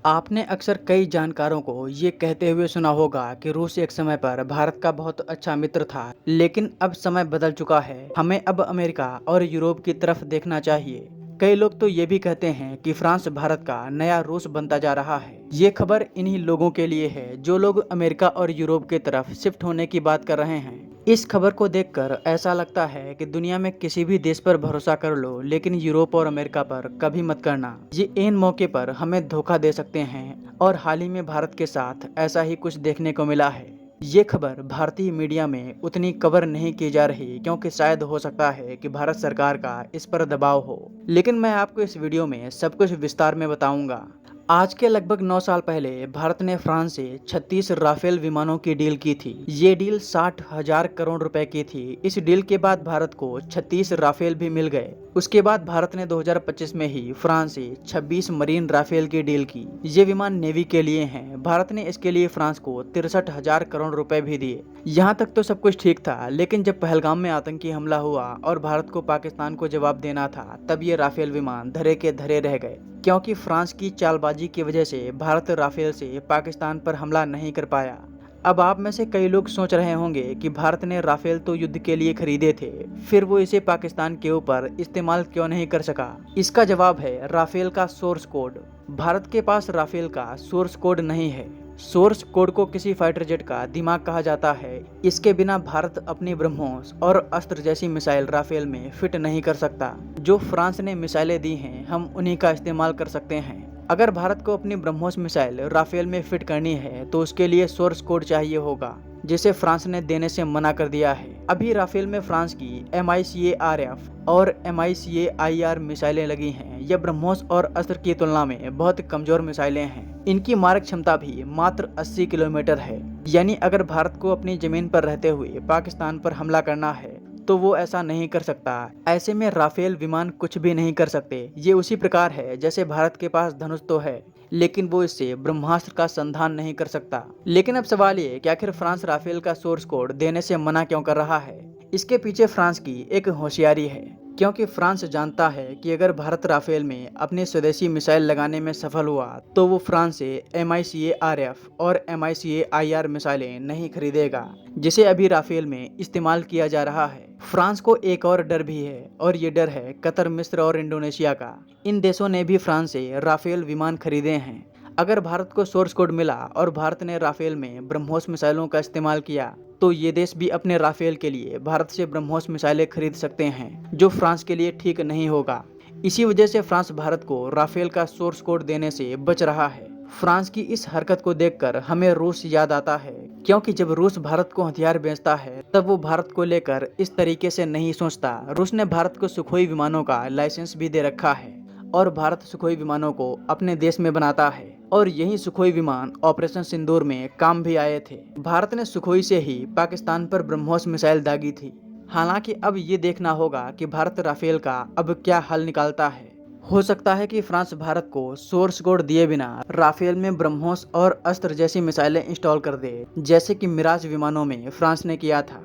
आपने अक्सर कई जानकारों को ये कहते हुए सुना होगा कि रूस एक समय पर भारत का बहुत अच्छा मित्र था, लेकिन अब समय बदल चुका है। हमें अब अमेरिका और यूरोप की तरफ देखना चाहिए। कई लोग तो ये भी कहते हैं कि फ्रांस भारत का नया रूस बनता जा रहा है। ये खबर इन्हीं लोगों के लिए है जो लोग अमेरिका और यूरोप की तरफ शिफ्ट होने की बात कर रहे हैं। इस खबर को देखकर ऐसा लगता है कि दुनिया में किसी भी देश पर भरोसा कर लो, लेकिन यूरोप और अमेरिका पर कभी मत करना। ये इन मौके पर हमें धोखा दे सकते हैं और हाल ही में भारत के साथ ऐसा ही कुछ देखने को मिला है। ये खबर भारतीय मीडिया में उतनी कवर नहीं की जा रही क्योंकि शायद हो सकता है कि भारत सरकार का इस पर दबाव हो, लेकिन मैं आपको इस वीडियो में सब कुछ विस्तार में बताऊंगा। आज के लगभग 9 साल पहले भारत ने फ्रांस से 36 राफेल विमानों की डील की थी। ये डील 60,000 करोड़ रुपए की थी। इस डील के बाद भारत को 36 राफेल भी मिल गए। उसके बाद भारत ने 2025 में ही फ्रांस से 26 मरीन राफेल की डील की। ये विमान नेवी के लिए हैं। भारत ने इसके लिए फ्रांस को 63,000 करोड़ रुपए भी दिए। यहाँ तक तो सब कुछ ठीक था, लेकिन जब पहलगाम में आतंकी हमला हुआ और भारत को पाकिस्तान को जवाब देना था, तब ये राफेल विमान धरे के धरे रह गए, क्योंकि फ्रांस की चालबाजी की वजह से भारत राफेल से पाकिस्तान पर हमला नहीं कर पाया। अब आप में से कई लोग सोच रहे होंगे कि भारत ने राफेल तो युद्ध के लिए खरीदे थे, फिर वो इसे पाकिस्तान के ऊपर इस्तेमाल क्यों नहीं कर सका। इसका जवाब है राफेल का सोर्स कोड। भारत के पास राफेल का सोर्स कोड नहीं है। सोर्स कोड को किसी फाइटर जेट का दिमाग कहा जाता है। इसके बिना भारत अपनी ब्रह्मोस और अस्त्र जैसी मिसाइल राफेल में फिट नहीं कर सकता। जो फ्रांस ने मिसाइलें दी हैं, हम उन्हीं का इस्तेमाल कर सकते हैं। अगर भारत को अपनी ब्रह्मोस मिसाइल राफेल में फिट करनी है तो उसके लिए सोर्स कोड चाहिए होगा, जिसे फ्रांस ने देने से मना कर दिया है। अभी राफेल में फ्रांस की MICARF और MICAIR मिसाइलें लगी हैं। यह ब्रह्मोस और अस्त्र की तुलना में बहुत कमजोर मिसाइलें हैं। इनकी मारक क्षमता भी मात्र 80 किलोमीटर है। यानी अगर भारत को अपनी जमीन पर रहते हुए पाकिस्तान पर हमला करना है तो वो ऐसा नहीं कर सकता। ऐसे में राफेल विमान कुछ भी नहीं कर सकते। ये उसी प्रकार है जैसे भारत के पास धनुष तो है, लेकिन वो इससे ब्रह्मास्त्र का संधान नहीं कर सकता। लेकिन अब सवाल ये कि आखिर फ्रांस राफेल का सोर्स कोड देने से मना क्यों कर रहा है। इसके पीछे फ्रांस की एक होशियारी है, क्योंकि फ्रांस जानता है कि अगर भारत राफेल में अपनी स्वदेशी मिसाइल लगाने में सफल हुआ तो वो फ्रांस से MICARF और MICAIR मिसाइलें नहीं खरीदेगा, जिसे अभी राफेल में इस्तेमाल किया जा रहा है। फ्रांस को एक और डर भी है, और ये डर है कतर, मिस्र और इंडोनेशिया का। इन देशों ने भी फ्रांस से राफेल विमान खरीदे हैं। अगर भारत को सोर्स कोड मिला और भारत ने राफेल में ब्रह्मोस मिसाइलों का इस्तेमाल किया तो ये देश भी अपने राफेल के लिए भारत से ब्रह्मोस मिसाइलें खरीद सकते हैं, जो फ्रांस के लिए ठीक नहीं होगा। इसी वजह से फ्रांस भारत को राफेल का सोर्स कोड देने से बच रहा है। फ्रांस की इस हरकत को देखकर हमें रूस याद आता है, क्योंकि जब रूस भारत को हथियार बेचता है तब वो भारत को लेकर इस तरीके से नहीं सोचता। रूस ने भारत को सुखोई विमानों का लाइसेंस भी दे रखा है और भारत सुखोई विमानों को अपने देश में बनाता है, और यही सुखोई विमान ऑपरेशन सिंदूर में काम भी आए थे। भारत ने सुखोई से ही पाकिस्तान पर ब्रह्मोस मिसाइल दागी थी। हालांकि अब ये देखना होगा कि भारत राफेल का अब क्या हल निकालता है। हो सकता है कि फ्रांस भारत को सोर्स कोड दिए बिना राफेल में ब्रह्मोस और अस्त्र जैसी मिसाइलें इंस्टॉल कर दे, जैसे कि मिराज विमानों में फ्रांस ने किया था।